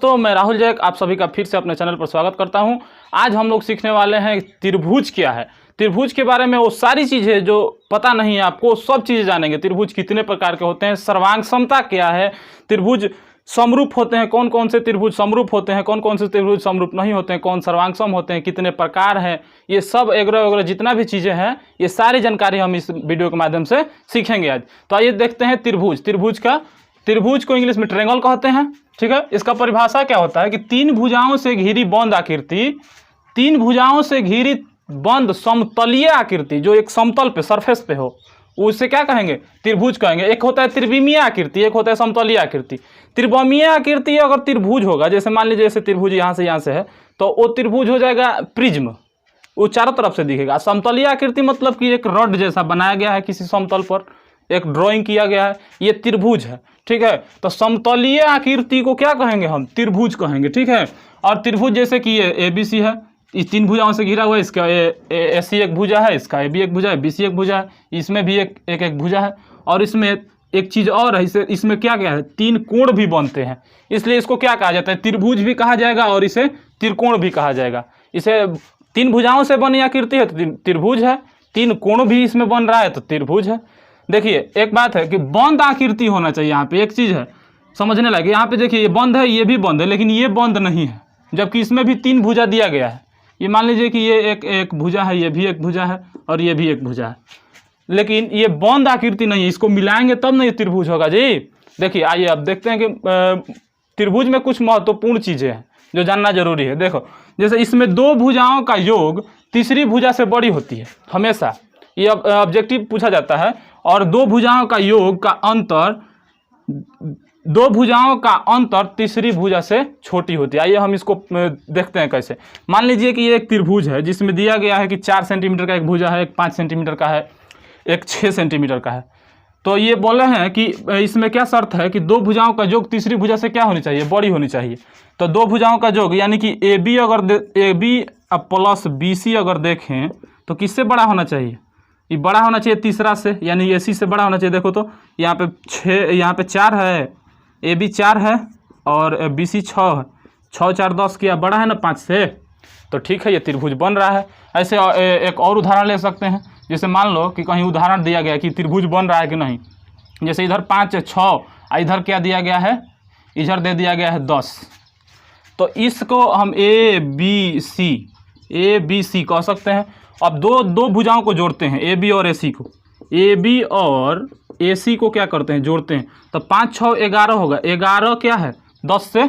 दोस्तों, मैं राहुल जैक आप सभी का फिर से अपने चैनल पर स्वागत करता हूं। आज हम लोग सीखने वाले हैं त्रिभुज क्या है। त्रिभुज के बारे में वो सारी चीज़ें जो पता नहीं है आपको, सब चीज़ें जानेंगे। त्रिभुज कितने प्रकार के होते हैं, सर्वांग समता क्या है, त्रिभुज समरूप होते हैं, कौन कौन से त्रिभुज समरूप होते हैं, कौन कौन से त्रिभुज समरूप नहीं होते हैं, कौन सर्वांग सम होते हैं, कितने प्रकार हैं, ये सब वगैरह वगैरह जितना भी चीज़ें हैं, ये सारी जानकारी हम इस वीडियो के माध्यम से सीखेंगे आज। तो आइए देखते हैं त्रिभुज को इंग्लिश में ट्रायंगल कहते हैं। ठीक है, इसका परिभाषा क्या होता है कि तीन भुजाओं से घिरी बंद आकृति, तीन भुजाओं से घिरी बंद समतलीय आकृति जो एक समतल पे सरफेस पे हो, उसे क्या कहेंगे? त्रिभुज कहेंगे। एक होता है त्रिविमीय आकृति, एक होता है समतलीय आकृति। त्रिविमीय आकृति अगर त्रिभुज होगा, जैसे मान लीजिए जैसे त्रिभुज यहाँ से है, तो वो त्रिभुज हो जाएगा प्रिज्म, वो चारों तरफ से दिखेगा। समतलीय आकृति मतलब कि एक रॉड जैसा बनाया गया है किसी समतल पर, एक ड्राइंग किया गया है, ये त्रिभुज है। ठीक है, तो समतलीय आकृति को क्या कहेंगे? हम त्रिभुज कहेंगे। ठीक है, और त्रिभुज जैसे कि ये ABC है, इस तीन भुजाओं से घिरा हुआ है, इसका AC एक भुजा है, इसका AB एक भुजा है, BC एक भुजा है, इसमें भी एक भुजा है। और इसमें एक चीज़ और है, इसमें क्या क्या है? तीन कोण भी बनते हैं, इसलिए इसको क्या कहा जाता है? त्रिभुज भी कहा जाएगा और इसे त्रिकोण भी कहा जाएगा। इसे तीन भुजाओं से बनी आकृति है तो त्रिभुज है, तीन कोण भी इसमें बन रहा है तो त्रिभुज है। देखिए एक बात है कि बंद आकृति होना चाहिए। यहाँ पे एक चीज़ है समझने लगे, यहाँ पे देखिए ये बंद है, ये भी बंद है, लेकिन ये बंद नहीं है, जबकि इसमें भी तीन भुजा दिया गया है। ये मान लीजिए कि ये एक भुजा है, ये भी एक भुजा है और ये भी एक भुजा है, लेकिन ये बंद आकृति नहीं है। इसको मिलाएंगे तब ना ये त्रिभुज होगा जी। देखिए आइए अब देखते हैं कि त्रिभुज में कुछ महत्वपूर्ण चीज़ें हैं जो जानना जरूरी है। देखो, जैसे इसमें दो भुजाओं का योग तीसरी भुजा से बड़ी होती है, हमेशा ये ऑब्जेक्टिव पूछा जाता है। और दो भुजाओं का योग का अंतर, दो भुजाओं का अंतर तीसरी भुजा से छोटी होती है। आइए हम इसको देखते हैं कैसे। मान लीजिए कि ये एक त्रिभुज है जिसमें दिया गया है कि 4 सेंटीमीटर का एक भुजा है, एक 5 सेंटीमीटर का है, एक 6 सेंटीमीटर का है। तो ये बोले हैं कि इसमें क्या शर्त है कि दो भुजाओं का योग तीसरी भुजा से क्या होनी चाहिए? बड़ी होनी चाहिए। तो दो भुजाओं का योग यानी कि AB प्लस BC अगर देखें तो किससे बड़ा होना चाहिए? ये बड़ा होना चाहिए तीसरा से, यानी AC से बड़ा होना चाहिए। देखो तो यहाँ पे 6, यहाँ पे 4 है, AB 4 है और BC 6 है। 6 4 10 किया, बड़ा है ना 5 से, तो ठीक है, ये त्रिभुज बन रहा है। ऐसे एक और उदाहरण ले सकते हैं। जैसे मान लो कि कहीं उदाहरण दिया गया कि त्रिभुज बन रहा है कि नहीं। जैसे इधर 5 है 6, इधर क्या दिया गया है? इधर दे दिया गया है 10। तो इसको हम ABC कह सकते हैं। अब दो भुजाओं को जोड़ते हैं, AB और AC को, AB और AC को क्या करते हैं? जोड़ते हैं। तो 5 6 11 होगा। 11 क्या है? 10 से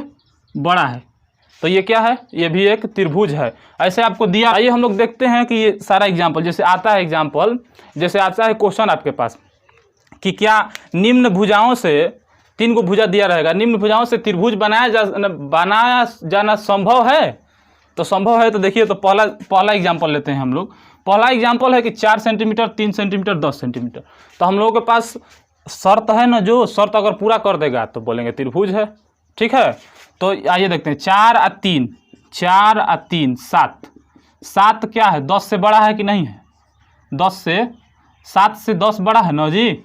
बड़ा है, तो ये क्या है? ये भी एक त्रिभुज है। ऐसे आपको दिया। आइए हम लोग देखते हैं कि ये सारा एग्जाम्पल जैसे आता है, एग्जाम्पल जैसे आता है क्वेश्चन आपके पास कि क्या निम्न भुजाओं से, तीन को भुजा दिया रहेगा, निम्न भुजाओं से त्रिभुज बनाया जाना संभव है? तो संभव है। तो देखिए, तो पहला एग्जाम्पल लेते हैं हम लोग। पहला एग्जाम्पल है कि 4 सेंटीमीटर, 3 सेंटीमीटर, 10 सेंटीमीटर। तो हम लोगों के पास शर्त है ना, जो शर्त अगर पूरा कर देगा तो बोलेंगे त्रिभुज है। ठीक है, तो आइए देखते हैं। 4 और 3, 4 और 3 7। 7 क्या है? 10 से बड़ा है कि नहीं है? 7 से 10 बड़ा है ना जी।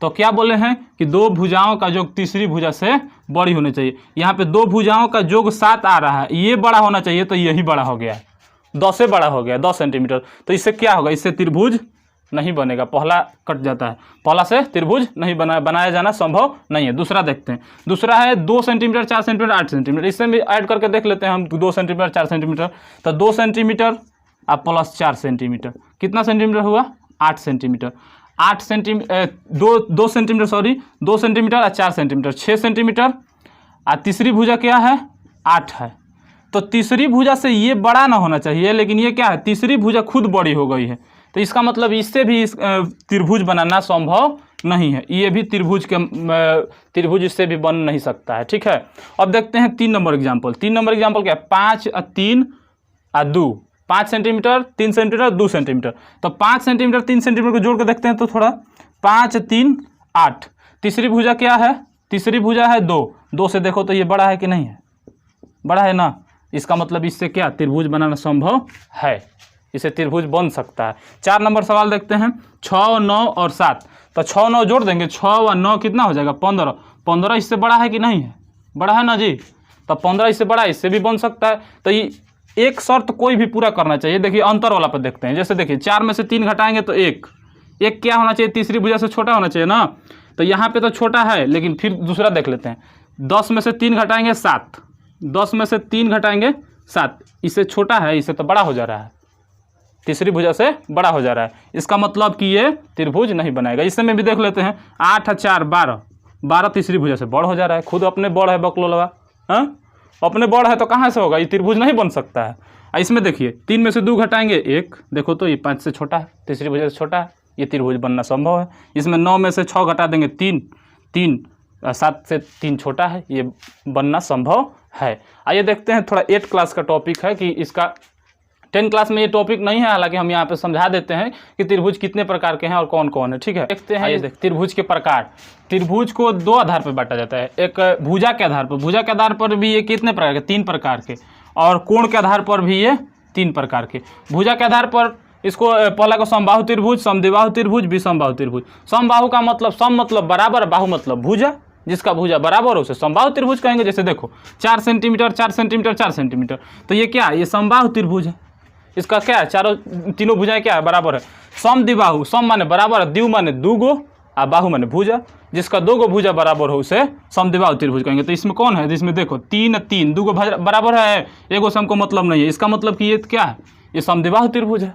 तो क्या बोले हैं कि दो भुजाओं का योग तीसरी भुजा से बड़ी होनी चाहिए। यहाँ पे दो भुजाओं का योग 7 आ रहा है, ये बड़ा होना चाहिए, तो यही बड़ा हो गया है, 10 से बड़ा हो गया, 10 सेंटीमीटर। तो इससे क्या होगा? इससे त्रिभुज नहीं बनेगा, पहला कट जाता है। पहला से त्रिभुज नहीं बनाया जाना संभव नहीं है। दूसरा देखते हैं। दूसरा है 2 सेंटीमीटर, 4 सेंटीमीटर, 8 सेंटीमीटर। इससे भी ऐड करके देख लेते हैं हम। 2 सेंटीमीटर, 4 सेंटीमीटर, तो 2 सेंटीमीटर और प्लस 4 सेंटीमीटर कितना सेंटीमीटर हुआ? 8 centimetre. 8 centimetre 2 centimetre, sorry 2 centimetre और 4 सेंटीमीटर, 6 सेंटीमीटर। और तीसरी भुजा क्या है? 8 है। तो तीसरी भुजा से ये बड़ा ना होना चाहिए, लेकिन ये क्या है? तीसरी भुजा खुद बड़ी हो गई है, तो इसका मतलब इससे भी त्रिभुज बनाना संभव नहीं है। ये भी त्रिभुज इससे भी बन नहीं सकता है। ठीक है, अब देखते हैं 3 नंबर एग्जाम्पल। 3 नंबर एग्जाम्पल क्या है? 5 और 3 और 2, 5 सेंटीमीटर, 3 सेंटीमीटर, 2 सेंटीमीटर। तो 5 सेंटीमीटर 3 सेंटीमीटर को जोड़ कर देखते हैं तो थोड़ा 5 3 8। तीसरी भुजा क्या है? तीसरी भुजा है 2 से देखो तो ये बड़ा है कि नहीं है? बड़ा है ना। इसका मतलब इससे क्या त्रिभुज बनाना संभव है, इसे त्रिभुज बन सकता है। 4 नंबर सवाल देखते हैं। 6 9 और 7। तो 6 9 जोड़ देंगे, 6 और 9 कितना हो जाएगा? 15। 15 इससे बड़ा है कि नहीं है? बड़ा है ना जी। तो 15 इससे बड़ा, इससे भी बन सकता है। तो ये एक शर्त कोई भी पूरा करना चाहिए। देखिए अंतर वाला पर देखते हैं, जैसे देखिए 4 में से 3 घटाएंगे तो 1 क्या होना चाहिए, तीसरी भुजा से छोटा होना चाहिए ना। तो यहाँ पे तो छोटा है, लेकिन फिर दूसरा देख लेते हैं। 10 में से 3 घटाएंगे 7, 10 में से 3 घटाएंगे 7, इससे छोटा है, इससे तो बड़ा हो जा रहा है, तीसरी भुजा से बड़ा हो जा रहा है। इसका मतलब कि ये त्रिभुज नहीं बनाएगा। इससे में भी देख लेते हैं, 8 और 4 12, 12 तीसरी भुजा से बड़ हो जा रहा है। खुद अपने बड़ है बकलोलवा, हाँ अपने बड़ है तो कहाँ से होगा, ये त्रिभुज नहीं बन सकता है। इसमें देखिए 3 में से 2 घटाएंगे 1, देखो तो ये 5 से छोटा है, तीसरी भुजा से छोटा है, ये त्रिभुज बनना संभव है। इसमें 9 में से 6 घटा देंगे 3, 7 से 3 छोटा है, ये बनना संभव है। आइए देखते हैं, थोड़ा 8 क्लास का टॉपिक है कि इसका 10 क्लास में ये टॉपिक नहीं है, हालांकि हम यहाँ पे समझा देते हैं कि त्रिभुज कितने प्रकार के हैं और कौन कौन है। ठीक है, देखते हैं। ये त्रिभुज के प्रकार। त्रिभुज को 2 आधार पर बांटा जाता है, एक भुजा के आधार पर, भुजा के आधार पर भी ये कितने प्रकार के, 3 प्रकार के, और कोण के आधार पर भी ये 3 प्रकार के। भुजा के आधार पर इसको पहला को समबाहु त्रिभुज, समद्विबाहु त्रिभुज, विषमबाहु त्रिभुज। समबाहु का मतलब सम मतलब बराबर, बाहु मतलब भुजा, जिसका भुजा बराबर हो उसे समबाहु त्रिभुज कहेंगे। जैसे देखो 4 सेंटीमीटर 4 सेंटीमीटर 4 सेंटीमीटर, तो ये क्या है, ये समबाहु त्रिभुज है। इसका क्या है, तीनों भुजाएं क्या है, बराबर है। समद्विबाहु, सम माने बराबर, द्वि माने 2 गो, और बाहु माने भुजा, जिसका 2 गो भुजा बराबर हो उसे समद्विबाहु त्रिभुज कहेंगे। तो इसमें कौन है, इसमें देखो 3 3, 2 गो बराबर है, एगो से हमको मतलब नहीं है, इसका मतलब कि ये क्या है, ये समद्विबाहु त्रिभुज है।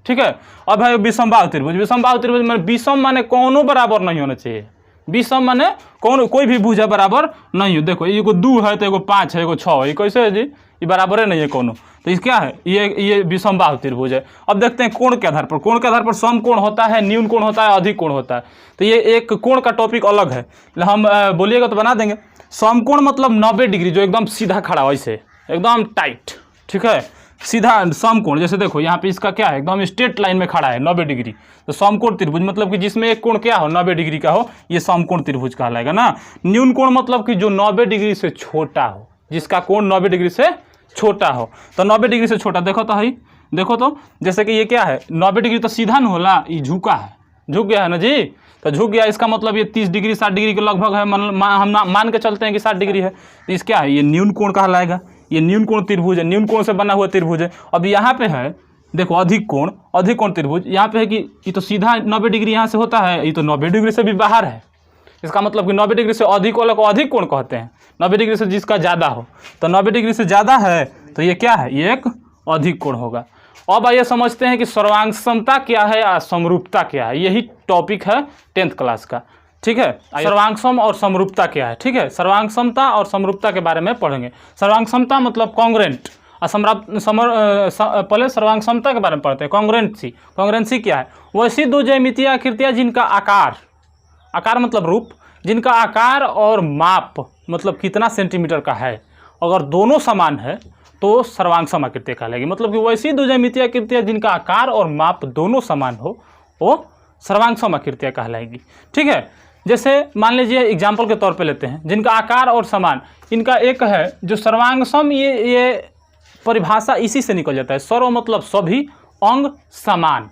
ठीक है, अब है विषमबाहु त्रिभुज। विषमबाहु त्रिभुज माने विषम माने कोनो बराबर नहीं होना चाहिए, विषम माने कोई भी भुजा बराबर नहीं हो। देखो एगो 2 है तो एगो 5 है, एगो 6 है, ये कैसे है जी, ये बराबर है नहीं है कोनो, तो इस क्या है, ये विषमबाहु त्रिभुज है। अब देखते हैं कोण के आधार पर। कोण के आधार पर सम कोण होता है, न्यून कोण होता है, अधिक कोण होता है। तो ये एक कोण का टॉपिक अलग है, हम बोलिएगा तो बना देंगे। समकोण मतलब 90 डिग्री, जो एकदम सीधा खड़ा हो, ऐसे एकदम टाइट, ठीक है, सीधा समकोण। जैसे देखो यहाँ पे इसका क्या है, एकदम स्ट्रेट लाइन में खड़ा है 90 डिग्री, तो समकोण त्रिभुज मतलब कि जिसमें एक कोण क्या हो, 90 डिग्री का हो, ये समकोण त्रिभुज कहलाएगा ना। न्यून कोण मतलब कि जो 90 डिग्री से छोटा हो, जिसका कोण 90 डिग्री से छोटा हो। तो 90 डिग्री से छोटा देखो तो है, देखो तो जैसे कि ये क्या है, 90 डिग्री तो सीधा न होला, ये झुका है, झुक गया है ना जी, तो झुक गया, इसका मतलब ये 30 डिग्री 60 डिग्री के लगभग है। हम मान के चलते हैं कि 60 डिग्री है, तो इस क्या है, ये न्यून कोण कहलाएगा। ये न्यून कोण त्रिभुज है, न्यून कोण से बना हुआ त्रिभुज है। अब यहाँ पे है देखो अधिक कोण त्रिभुज, यहाँ पे है कि ये तो सीधा 90 डिग्री यहाँ से होता है, ये तो 90 डिग्री से भी बाहर है। इसका मतलब कि 90 डिग्री से अधिक वाला को अधिक कोण कहते हैं, 90 डिग्री से जिसका ज़्यादा हो, तो 90 डिग्री से ज़्यादा है तो ये क्या है, ये एक अधिक कोण होगा। अब आइए समझते हैं कि सर्वांग समता क्या है और समरूपता क्या है, यही टॉपिक है 10th क्लास का। ठीक है, सर्वांग सम और समरूपता क्या है। ठीक है, सर्वांग समता और समरूपता के बारे में पढ़ेंगे। सर्वांग समता मतलब कॉन्ग्रेंट, और पहले सर्वांग समता के बारे में पढ़ते हैं। कॉन्ग्रेंसी, कॉन्ग्रेंसी क्या है, वैसी दो ज्यामितीय आकृतियाँ जिनका आकार मतलब रूप, जिनका आकार और माप मतलब कितना सेंटीमीटर का है, अगर दोनों समान है तो सर्वांग सम आकृति कहलाएगी। मतलब कि वैसी दो ज्यामितीय आकृतियाँ जिनका आकार और माप दोनों समान हो, वो सर्वांग सम आकृतियाँ कहलाएगी। ठीक है, जैसे मान लीजिए एग्जाम्पल के तौर पे लेते हैं, जिनका आकार और समान, इनका एक है जो सर्वांग सम, ये परिभाषा इसी से निकल जाता है। सर्व मतलब सभी, अंग समान,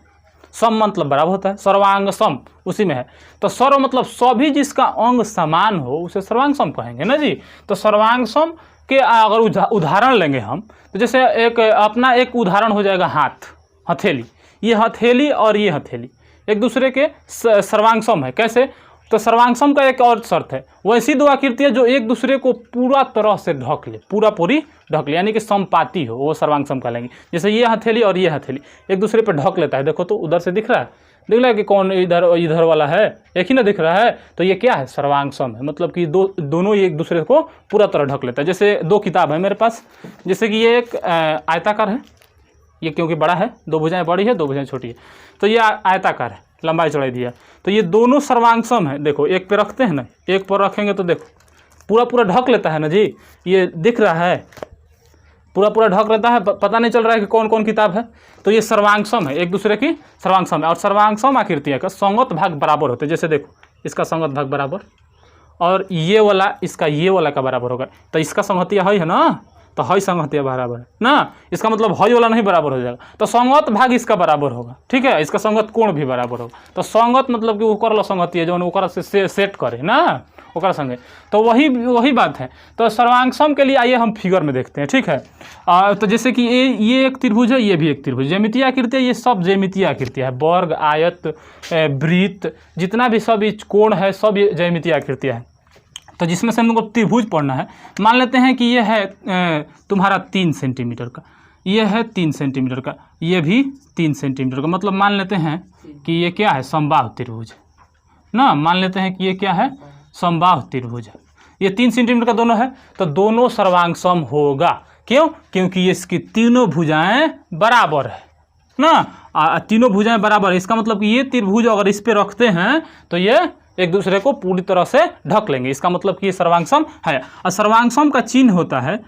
सम मतलब बराबर होता है, सर्वांग सम उसी में है। तो सर्व मतलब सभी जिसका अंग समान हो उसे सर्वांग सम कहेंगे ना जी। तो सर्वांग सम के अगर उदाहरण लेंगे हम, तो जैसे अपना एक उदाहरण हो जाएगा हथेली। ये हथेली और ये हथेली एक दूसरे के सर्वांग सम है। कैसे, तो सर्वांग सम का एक और शर्त है, वैसी दो आकृतियाँ जो एक दूसरे को पूरा तरह से ढक ले, पूरी ढक ले, यानी कि समपाती हो, वो सर्वांग सम कहलाएंगे। जैसे ये हथेली और ये हथेली एक दूसरे पर ढक लेता है। देखो तो उधर से दिख रहा है कि कौन इधर वाला है, एक ही ना दिख रहा है, तो ये क्या है, सर्वांग सम है। मतलब कि दोनों ही एक दूसरे को पूरा तरह ढक लेता है। जैसे 2 किताब है मेरे पास, जैसे कि ये एक आयताकार है, ये क्योंकि बड़ा है, 2 भुजाएं बड़ी है 2 भुजाएं छोटी है, तो ये आयताकार है, लंबाई चौड़ाई दिया, तो ये दोनों सर्वांग सम है। देखो एक पे रखते हैं ना, एक पर रखेंगे तो देखो पूरा ढक लेता है ना जी, ये दिख रहा है, पूरा ढक लेता है, पता नहीं चल रहा है कि कौन कौन किताब है। तो ये सर्वांग सम है, एक दूसरे की सर्वांग सम है। और सर्वांग सम आकृतियाँ का संगत भाग बराबर होते हैं। जैसे देखो इसका संगत भाग बराबर, और ये वाला इसका ये वाला का बराबर होगा, तो इसका संगतिया है ना, तो हई संगतिया बराबर है ना, इसका मतलब हई वाला नहीं बराबर हो जाएगा, तो संगत भाग इसका बराबर होगा। ठीक है, इसका संगत कोण भी बराबर होगा। तो संगत मतलब कि ओकर ला संगतिया जो ओकर से सेट करे ना, ओकरा संगे। तो वही बात है। तो सर्वांग के लिए आइए हम फिगर में देखते हैं, ठीक है। तो जैसे कि ये एक त्रिभुज है, ये भी एक त्रिभुज, ज्यामितीय आकृति है, ये सब ज्यामितीय आकृति है, वर्ग, आयत, वृत्त, जितना भी सब कोण है सब ये ज्यामितीय आकृतियाँ है। तो जिसमें से हमको त्रिभुज पढ़ना है, मान लेते हैं कि ये है तुम्हारा 3 सेंटीमीटर का, ये है 3 सेंटीमीटर का, ये भी 3 सेंटीमीटर का, मतलब मान लेते हैं कि ये क्या है, समबाहु त्रिभुज ना, मान लेते हैं कि ये क्या है, समबाहु त्रिभुज है। ये 3 सेंटीमीटर का दोनों है, तो दोनों सर्वांग सम होगा। क्यों? क्योंकि ये इसकी तीनों भुजाएं बराबर है ना, तीनों भुजाएं बराबर है। इसका मतलब कि ये त्रिभुज अगर इस पे रखते हैं तो ये एक दूसरे को पूरी तरह से ढक लेंगे, इसका मतलब कि ये सर्वांग सम है। और सर्वांग सम का चिन्ह होता है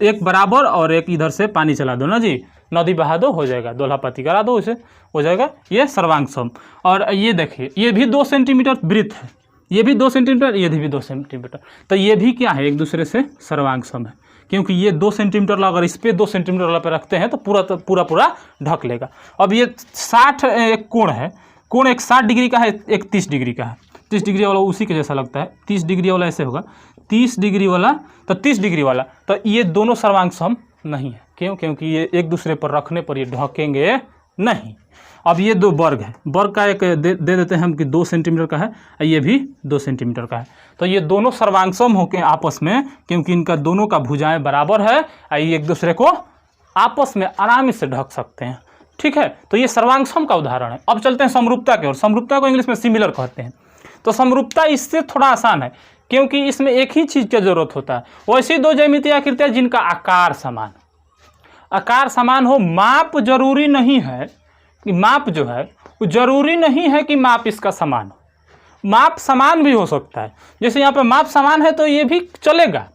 एक बराबर और एक इधर से पानी चला दो ना जी, नदी बहा दो, हो जाएगा, दोल्हापाती करा दो, उसे हो जाएगा ये सर्वांग सम। और ये देखिए, ये भी 2 सेंटीमीटर वृत्त है, ये भी 2 सेंटीमीटर, ये भी 2 सेंटीमीटर, तो ये भी क्या है, एक दूसरे से सर्वांग सम है। क्योंकि ये 2 सेंटीमीटर अगर इस पे 2 सेंटीमीटर वाला पे रखते हैं तो पूरा ढक लेगा। अब ये 60 एक कोण है, कोण एक 60 डिग्री का है, एक 30 डिग्री का है। 30 डिग्री वाला उसी के जैसा लगता है, 30 डिग्री वाला ऐसे होगा, 30 डिग्री वाला तो 30 डिग्री वाला, तो ये दोनों सर्वांग सम नहीं है। क्यों? क्योंकि ये एक दूसरे पर रखने पर ये ढकेंगे नहीं। अब ये 2 वर्ग है, वर्ग का एक दे देते हैं हम कि 2 सेंटीमीटर का है, ये भी 2 सेंटीमीटर का है, तो ये दोनों सर्वांग सम होके आपस में, क्योंकि इनका दोनों का भुजाएं बराबर है, ये एक दूसरे को आपस में आराम से ढक सकते हैं, ठीक है। तो ये सर्वांग सम का उदाहरण है। अब चलते हैं समरूपता की ओर। समरूपता को इंग्लिश में सिमिलर कहते हैं। तो समरूपता इससे थोड़ा आसान है, क्योंकि इसमें एक ही चीज़ की जरूरत होता है। वैसी 2 ज्यामितीय आकृतियाँ जिनका आकार समान हो, माप जरूरी नहीं है कि माप जो है वो जरूरी नहीं है कि माप इसका समान हो, माप समान भी हो सकता है। जैसे यहाँ पे माप समान है तो ये भी चलेगा,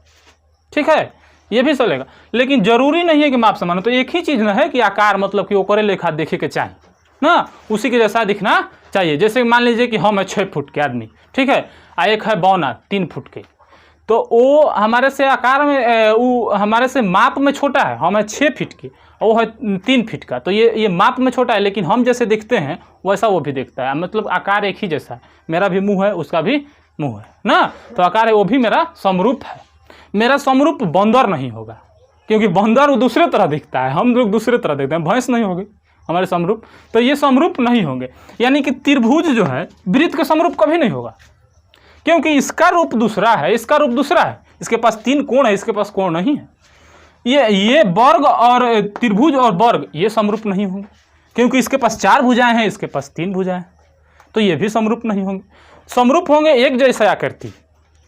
ठीक है, ये भी चलेगा, लेकिन जरूरी नहीं है कि माप समान हो। तो एक ही चीज़ ना है कि आकार, मतलब कि ओकरे लेखा देखे के चाहिए ना, उसी के जैसा दिखना चाहिए। जैसे मान लीजिए कि हम है 6 फुट के आदमी, ठीक है, एक है बौना 3 फुट के, तो वो हमारे से आकार में, वो हमारे से माप में छोटा है, हम है 6 फीट की, वो है 3 फीट का, तो ये माप में छोटा है, लेकिन हम जैसे दिखते हैं वैसा वो भी दिखता है, मतलब आकार एक ही जैसा है। मेरा भी मुंह है, उसका भी मुंह है ना, तो आकार है, वो भी मेरा समरूप है। मेरा समरूप बंदर नहीं होगा, क्योंकि बंदर वो दूसरे तरह दिखता है, हम लोग दूसरे तरह दिखते हैं, भैंस नहीं होगी हमारे समरूप, तो ये समरूप नहीं होंगे। यानी कि त्रिभुज जो है वृत्त के समरूप कभी नहीं होगा, क्योंकि इसका रूप दूसरा है, इसका रूप दूसरा है, इसके पास 3 कोण है, इसके पास कोण नहीं है। ये वर्ग और त्रिभुज और वर्ग ये समरूप नहीं होंगे, क्योंकि इसके पास 4 भुजाएं हैं, इसके पास 3 भुजाएं हैं, तो ये भी समरूप नहीं होंगे। समरूप होंगे एक जैसा आकृति,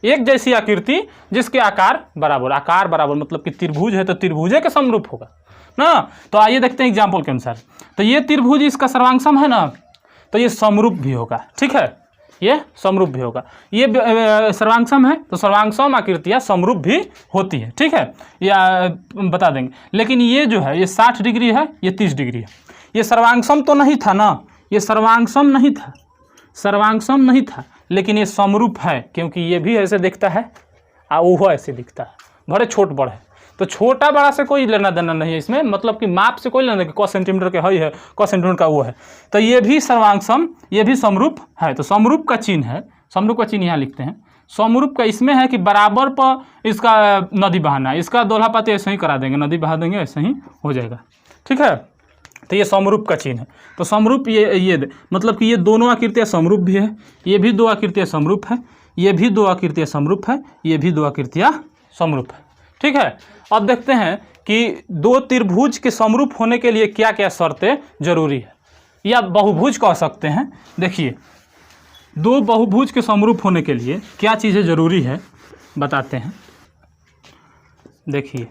एक जैसी आकृति जिसके आकार बराबर, मतलब कि त्रिभुज है तो त्रिभुजे के समरूप होगा ना। तो आइए देखते हैं एग्जाम्पल के अनुसार। तो ये त्रिभुज इसका सर्वांग सम है ना, तो ये समरूप भी होगा, ठीक है, ये समरूप भी होगा। ये सर्वांग सम है तो सर्वांग सम आकृतियाँ समरूप भी होती है, ठीक है, या बता देंगे। लेकिन ये जो है ये 60 डिग्री है, ये 30 डिग्री है, ये सर्वांग सम तो नहीं था ना, ये सर्वांग सम नहीं था, लेकिन ये समरूप है, क्योंकि ये भी ऐसे दिखता है और वो ऐसे दिखता है, बड़े छोट बड़ है, तो छोटा बड़ा से कोई लेना देना नहीं है इसमें, मतलब कि माप से कोई लेना देना, क सेंटीमीटर के है, क सेंटीमीटर का वो है, तो ये भी सर्वांग सम, ये भी समरूप है। तो समरूप का चिन्ह है, समरूप का चिन्ह यहाँ लिखते हैं। समरूप का इसमें है कि बराबर पर इसका नदी बहाना है, इसका दोल्हापाती ऐसे ही करा देंगे, नदी बहा देंगे, ऐसे ही हो जाएगा, ठीक है। तो ये समरूप का चिन्ह है। तो समरूप ये मतलब कि ये दोनों आकृतियाँ समरूप भी है, ये भी 2 आकृतियाँ समरूप है, ये भी 2 आकृतियाँ समरूप है, ये भी 2 आकृतियाँ समरूप है, ठीक है। अब देखते हैं कि 2 त्रिभुज के समरूप होने के लिए क्या क्या शर्तें जरूरी है, या बहुभुज कह सकते हैं। देखिए 2 बहुभुज के समरूप होने के लिए क्या चीज़ें जरूरी है बताते हैं। देखिए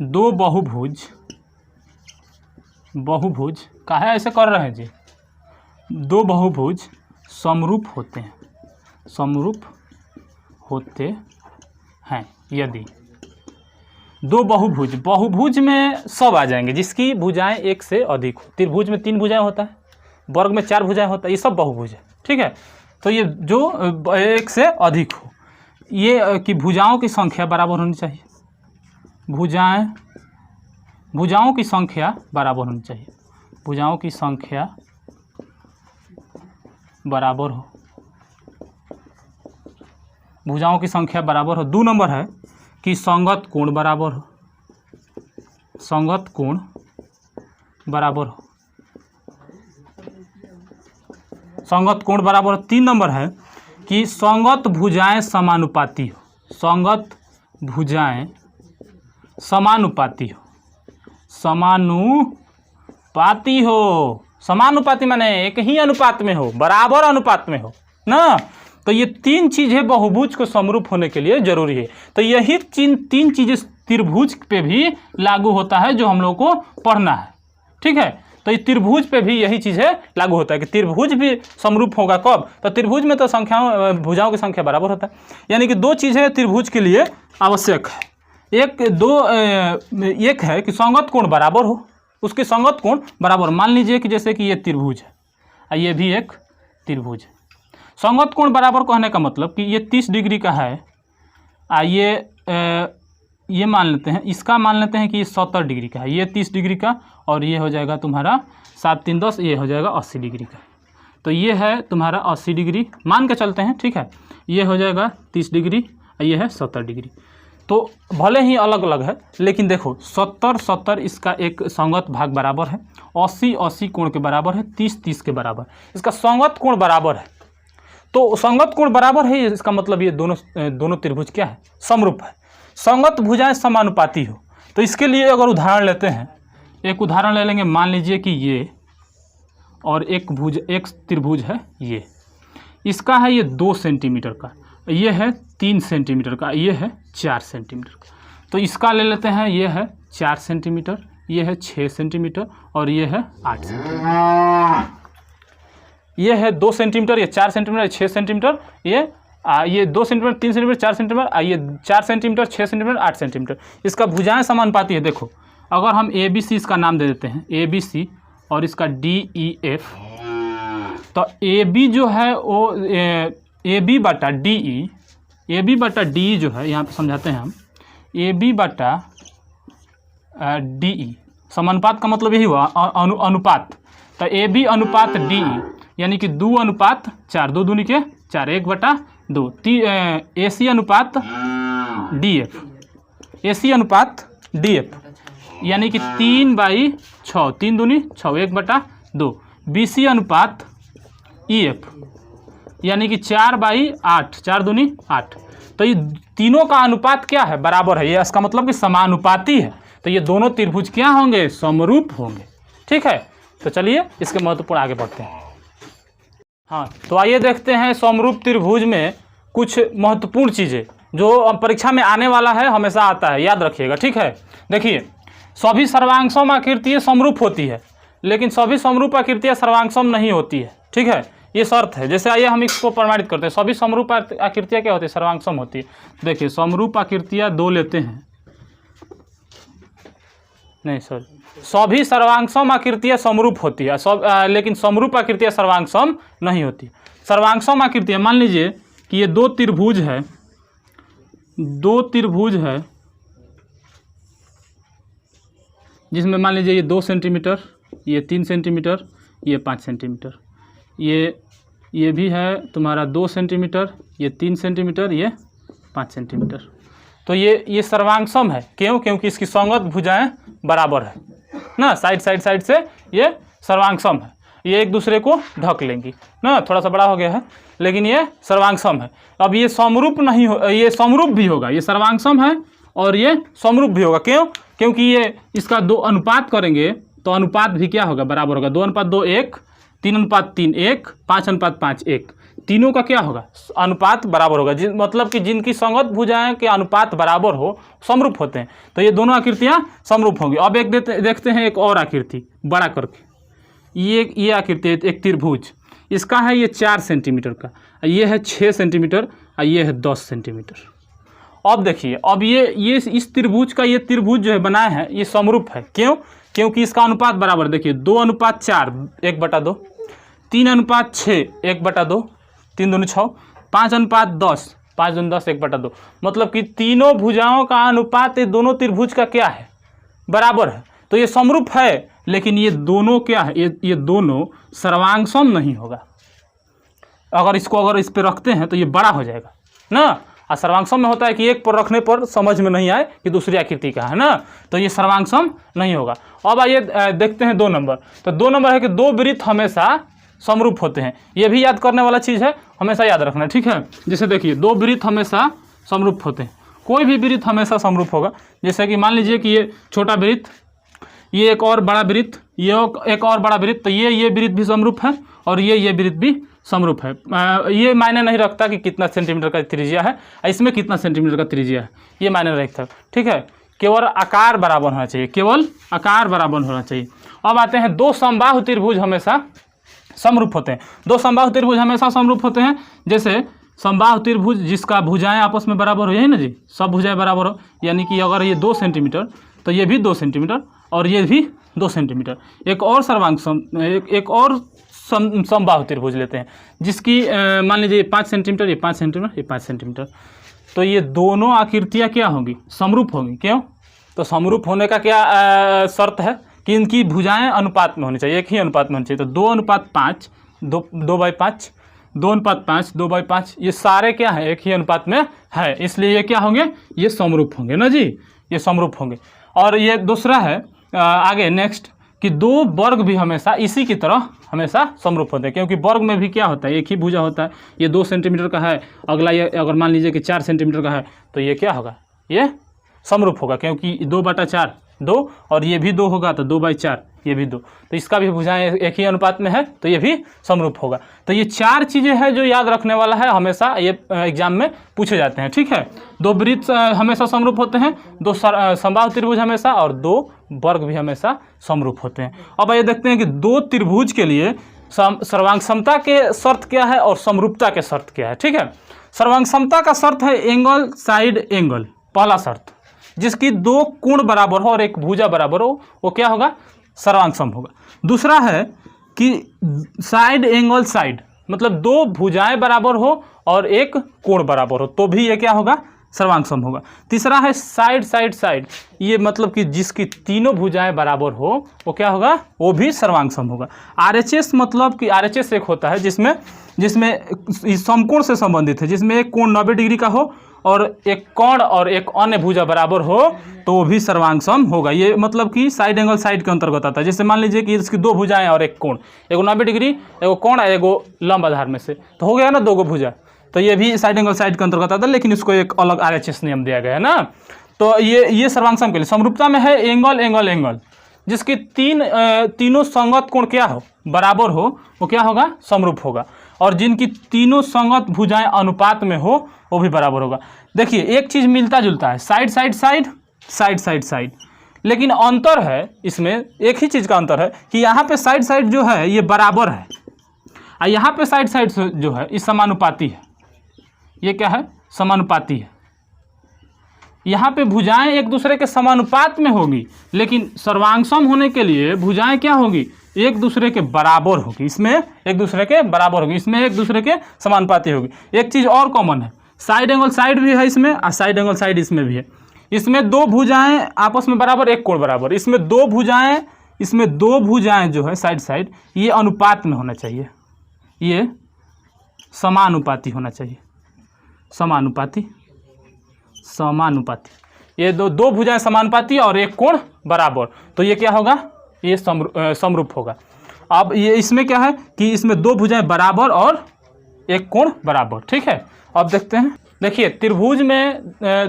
2 बहुभुज काहे ऐसे कर रहे हैं जी, 2 बहुभुज समरूप होते हैं यदि 2 बहुभुज में सब आ जाएंगे जिसकी भुजाएं 1 से अधिक हो। त्रिभुज में 3 भुजाएं होता है, वर्ग में 4 भुजाएं होता है, ये सब बहुभुज है, ठीक है। तो ये जो 1 से अधिक हो, ये कि भुजाओं की संख्या बराबर होनी चाहिए, भुजाओं की संख्या बराबर होनी चाहिए, भुजाओं की संख्या बराबर हो, भुजाओं की संख्या बराबर हो। 2 नंबर है कि संगत कोण बराबर हो, संगत कोण बराबर हो, संगत कोण बराबर हो। 3 नंबर है कि संगत भुजाएं समानुपाती हो, संगत भुजाएं समानुपाती हो, समानुपाती हो, समानुपाती माने एक ही अनुपात में हो, बराबर अनुपात में हो ना। तो ये 3 चीज़ें बहुभुज को समरूप होने के लिए जरूरी है। तो यही 3 चीज़ें त्रिभुज पे भी लागू होता है जो हम लोग को पढ़ना है, ठीक है। तो ये त्रिभुज पे भी यही चीज़ें लागू होता है कि त्रिभुज भी समरूप होगा कब, तो त्रिभुज में तो संख्याओं भुजाओं की संख्या बराबर होता है। यानी कि 2 चीज़ें त्रिभुज के लिए आवश्यक है। एक है कि संगत कोण बराबर हो, उसके संगत कोण बराबर। मान लीजिए कि जैसे कि ये त्रिभुज है और ये भी एक त्रिभुज है। संगत कोण बराबर कहने का मतलब कि ये 30 डिग्री का है, ये मान लेते हैं, इसका मान लेते हैं कि ये 70 डिग्री का है, ये 30 डिग्री का, और ये हो जाएगा तुम्हारा 7 3 10, ये हो जाएगा 80 डिग्री का। तो ये है तुम्हारा 80 डिग्री मान के चलते हैं, ठीक है। ये हो जाएगा 30 डिग्री, ये है 70 डिग्री। तो भले ही अलग अलग है, लेकिन देखो 70 70 इसका एक संगत भाग बराबर है, 80 80 कोण के बराबर है, 30 30 के बराबर, इसका संगत कोण बराबर है। तो संगत कोण बराबर है, इसका मतलब ये दोनों त्रिभुज क्या है, समरूप है। संगत भुजाएं समानुपाती हो, तो इसके लिए अगर उदाहरण लेते हैं, एक उदाहरण ले लेंगे। मान लीजिए कि ये और एक त्रिभुज है, ये इसका है ये 2 सेंटीमीटर का, ये है 3 सेंटीमीटर का, ये है 4 सेंटीमीटर का। तो इसका ले लेते हैं, ये है 4 सेंटीमीटर, ये है 6 सेंटीमीटर और ये है 8 सेंटीमीटर। ये है 2 सेंटीमीटर, ये 4 सेंटीमीटर, 6 सेंटीमीटर, ये 2 सेंटीमीटर, 3 सेंटीमीटर, 4 सेंटीमीटर, ये 4 सेंटीमीटर, 6 सेंटीमीटर, 8 सेंटीमीटर। इसका भुजाएं समानुपाती है। देखो अगर हम ABC इसका नाम दे देते हैं, ABC, और इसका DEF, तो AB जो है वो AB बटा DE, AB बटा DE जो है, यहाँ पे समझाते हैं हम, AB बटा DE समानुपात का मतलब यही हुआ, अनुपात। तो AB अनुपात DE यानी कि 2 अनुपात 4, 2 दूनी के 4, 1/2, AC अनुपात DF, AC अनुपात DF यानी कि 3/6, 3 दूनी 6, 1/2, BC अनुपात EF यानी कि 4/8, 4 दूनी 8। तो ये तीनों का अनुपात क्या है, बराबर है। ये इसका मतलब कि समानुपाती है। तो ये दोनों त्रिभुज क्या होंगे, समरूप होंगे, ठीक है। तो चलिए इसके महत्वपूर्ण आगे बढ़ते हैं। हाँ, तो आइए देखते हैं समरूप त्रिभुज में कुछ महत्वपूर्ण चीज़ें जो परीक्षा में आने वाला है, हमेशा आता है, याद रखिएगा, ठीक है। देखिए सभी सर्वांगसम आकृतियाँ समरूप होती है, लेकिन सभी समरूप आकृतियाँ सर्वांगसम नहीं होती है, ठीक है। ये शर्त है। जैसे आइए हम इसको प्रमाणित करते हैं। सभी समरूप आकृतियाँ क्या होती है, सर्वांगसम होती है। देखिए समरूप आकृतियाँ 2 लेते हैं, नहीं सॉरी, सभी सर्वांगसम आकृतियाँ समरूप होती है, लेकिन समरूप आकृतियाँ सर्वांगसम नहीं होती। सर्वांगसम आकृतियाँ, मान लीजिए कि ये 2 त्रिभुज है, 2 त्रिभुज है जिसमें मान लीजिए ये 2 सेंटीमीटर, ये 3 सेंटीमीटर, ये 5 सेंटीमीटर, ये भी है तुम्हारा 2 सेंटीमीटर, ये 3 सेंटीमीटर, ये 5 सेंटीमीटर। तो ये सर्वांगसम है। क्यों? क्योंकि इसकी संगत भुजाएं बराबर है ना, साइड से ये सर्वांगसम है, ये एक दूसरे को ढक लेंगी ना। थोड़ा सा बड़ा हो गया है, लेकिन ये सर्वांगसम है। अब ये समरूप नहीं हो, ये समरूप भी होगा, ये सर्वांगसम है और ये समरूप भी होगा। क्यों? क्योंकि ये इसका 2 अनुपात करेंगे तो अनुपात भी क्या होगा, बराबर होगा। 2:2 1, 3:3 1, 5:5 1, तीनों का क्या होगा, अनुपात बराबर होगा। मतलब कि जिनकी संगत भुजाएं के अनुपात बराबर हो, समरूप होते हैं। तो ये दोनों आकृतियाँ समरूप होंगी। अब एक देखते हैं एक और आकृति बड़ा करके। ये आकृति एक त्रिभुज, इसका है ये 4 सेंटीमीटर का, ये है 6 सेंटीमीटर और ये है 10 सेंटीमीटर। अब देखिए, अब ये इस त्रिभुज का, ये त्रिभुज जो है बनाया है, ये समरूप है। क्यों? क्योंकि इसका अनुपात बराबर, देखिए 2:4 1/2, 3:6 1/2, 3 दूनी 6, 5:10, 5 दूनी 10 1/2। मतलब कि तीनों भुजाओं का अनुपात ये दोनों त्रिभुज का क्या है, बराबर है। तो ये समरूप है, लेकिन ये दोनों क्या है, ये दोनों सर्वांगसम नहीं होगा। अगर इस पे रखते हैं तो ये बड़ा हो जाएगा ना। और सर्वांग में होता है कि एक पर रखने पर समझ में नहीं आए कि दूसरी आकृति का है ना, तो ये सर्वांग नहीं होगा। अब आइए देखते हैं 2 नंबर। तो 2 नंबर है कि 2 वृत्त हमेशा समरूप होते हैं। ये भी याद करने वाला चीज़ है, हमेशा याद रखना, ठीक है। जैसे देखिए 2 वृत्त हमेशा समरूप होते हैं, कोई भी वृत्त हमेशा समरूप होगा। जैसे कि मान लीजिए कि ये छोटा वृत्त, ये एक और बड़ा वृत्त, ये एक और बड़ा वृत्त, तो ये वृत्त भी समरूप है और ये वृत्त भी समरूप है। ये मायने नहीं रखता कि कितना सेंटीमीटर का त्रिज्या है, इसमें कितना सेंटीमीटर का त्रिज्या है, ये मायने नहीं रखता, ठीक है। केवल आकार बराबर होना चाहिए, केवल आकार बराबर होना चाहिए। अब आते हैं 2 समबाहु त्रिभुज हमेशा समरूप होते हैं। 2 समबाहु त्रिभुज हमेशा समरूप होते हैं। जैसे समबाहु त्रिभुज जिसका भुजाएं आपस में बराबर हो, यही ना जी, सब भुजाएं बराबर हो, यानी कि अगर ये 2 सेंटीमीटर तो ये भी 2 सेंटीमीटर और ये भी 2 सेंटीमीटर। एक और एक और समबाहु त्रिभुज लेते हैं जिसकी मान लीजिए 5 सेंटीमीटर, ये 5 सेंटीमीटर, ये 5 सेंटीमीटर, तो ये दोनों आकृतियाँ क्या होंगी? समरूप होंगी। क्यों? तो समरूप होने का क्या शर्त है कि इनकी भुजाएं अनुपात में होनी चाहिए, एक ही अनुपात में होनी चाहिए। तो 2:5, 2/5, 2:5, 2/5, ये सारे क्या है? एक ही अनुपात में है, इसलिए ये क्या होंगे? ये समरूप होंगे ना जी, ये समरूप होंगे। और ये दूसरा है आगे नेक्स्ट कि 2 वर्ग भी हमेशा इसी की तरह हमेशा समरूप होते हैं, क्योंकि वर्ग में भी क्या होता है? एक ही भुजा होता है। ये 2 सेंटीमीटर का है, अगला ये अगर मान लीजिए कि 4 सेंटीमीटर का है, तो ये क्या होगा? ये समरूप होगा, क्योंकि 2/4 2 और ये भी 2 होगा, तो 2/4 ये भी 2, तो इसका भी भुजाएं एक ही अनुपात में है, तो ये भी समरूप होगा। तो ये 4 चीज़ें हैं जो याद रखने वाला है, हमेशा ये एग्जाम में पूछे जाते हैं, ठीक है। 2 वृत्त हमेशा समरूप होते हैं, 2 समबाहु त्रिभुज हमेशा, और 2 वर्ग भी हमेशा समरूप होते हैं। अब ये देखते हैं कि 2 त्रिभुज के लिए सर्वांग समता के शर्त क्या है और समरूपता के शर्त क्या है, ठीक है। सर्वांग समता का शर्त है एंगल साइड एंगल, पहला शर्त, जिसकी 2 कोण बराबर हो और एक भुजा बराबर हो, वो क्या होगा? सर्वांग सम होगा। दूसरा है कि साइड एंगल साइड, मतलब 2 भुजाएं बराबर हो और एक कोण बराबर हो, तो भी ये क्या होगा? सर्वांग सम होगा। तीसरा है साइड साइड साइड, ये मतलब कि जिसकी तीनों भुजाएं बराबर हो, वो क्या होगा? वो भी सर्वांग सम होगा। RHS मतलब कि RHS एक होता है जिसमें समकोण से संबंधित है, जिसमें एक कोण 90 डिग्री का हो और एक कोण और एक अन्य भुजा बराबर हो, तो वो भी सर्वांग सम होगा। ये मतलब कि साइड एंगल साइड के अंतर्गत आता है। जैसे मान लीजिए कि इसकी 2 भुजाएं और एक कोण, एगो 90 डिग्री, एगो कोण, एगो लंब आधार में से, तो हो गया ना 2 भुजा, तो ये भी साइड एंगल साइड के अंतर्गत आता है, लेकिन इसको एक अलग RHS नियम दिया गया है ना। तो ये सर्वांग सम के लिए। समरूपता में है एंगल एंगल एंगल, जिसकी तीनों संगत कोण क्या हो? बराबर हो, वो क्या होगा? समरूप होगा। और जिनकी तीनों संगत भुजाएं अनुपात में हो, वो भी बराबर होगा। देखिए एक चीज़ मिलता जुलता है, side side side, side side side, लेकिन अंतर है इसमें, एक ही चीज़ का अंतर है कि यहाँ पे साइड साइड जो है ये बराबर है, और यहाँ पे साइड साइड जो है ये समानुपाती है। ये क्या है? समानुपाती है। यहाँ पे भुजाएं एक दूसरे के समानुपात में होगी, लेकिन सर्वांग सम होने के लिए भुजाएं क्या होगी? एक दूसरे के बराबर होगी। इसमें एक दूसरे के बराबर होगी, इसमें एक दूसरे के समानुपाती होगी। एक चीज़ और कॉमन है, साइड एंगल साइड भी है इसमें, और साइड एंगल साइड इसमें भी है। इसमें 2 भुजाएं आपस में बराबर, एक कोण बराबर। इसमें 2 भुजाएं जो है साइड साइड, ये अनुपात में होना चाहिए, ये समानुपाती होना चाहिए, समानुपाती। ये दो भुजाएं समानुपाती और एक कोण बराबर, तो ये क्या होगा? ये समरूप होगा। अब ये इसमें क्या है कि इसमें 2 भुजाएं बराबर और एक कोण बराबर, ठीक है। अब देखते हैं, देखिए त्रिभुज में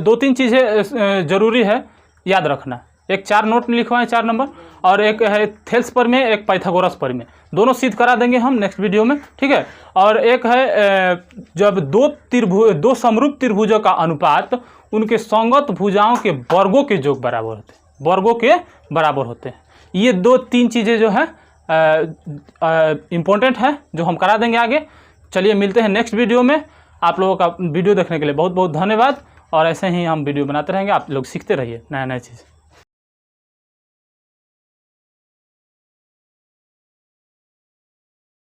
2-3 चीज़ें जरूरी है याद रखना। एक 4 नोट में लिखवाएं, 4 नंबर, और एक है थेल्स पर में, एक पाइथागोरस पर में, दोनों सिद्ध करा देंगे हम नेक्स्ट वीडियो में, ठीक है। और एक है जब 2 समरूप त्रिभुजों का अनुपात उनके संगत भुजाओं के वर्गों के योग बराबर होते हैं, वर्गों के बराबर होते हैं। ये 2-3 चीज़ें जो है इम्पोर्टेंट है, जो हम करा देंगे आगे। चलिए मिलते हैं नेक्स्ट वीडियो में। आप लोगों का वीडियो देखने के लिए बहुत बहुत धन्यवाद, और ऐसे ही हम वीडियो बनाते रहेंगे। आप लोग सीखते रहिए नया नया चीज़।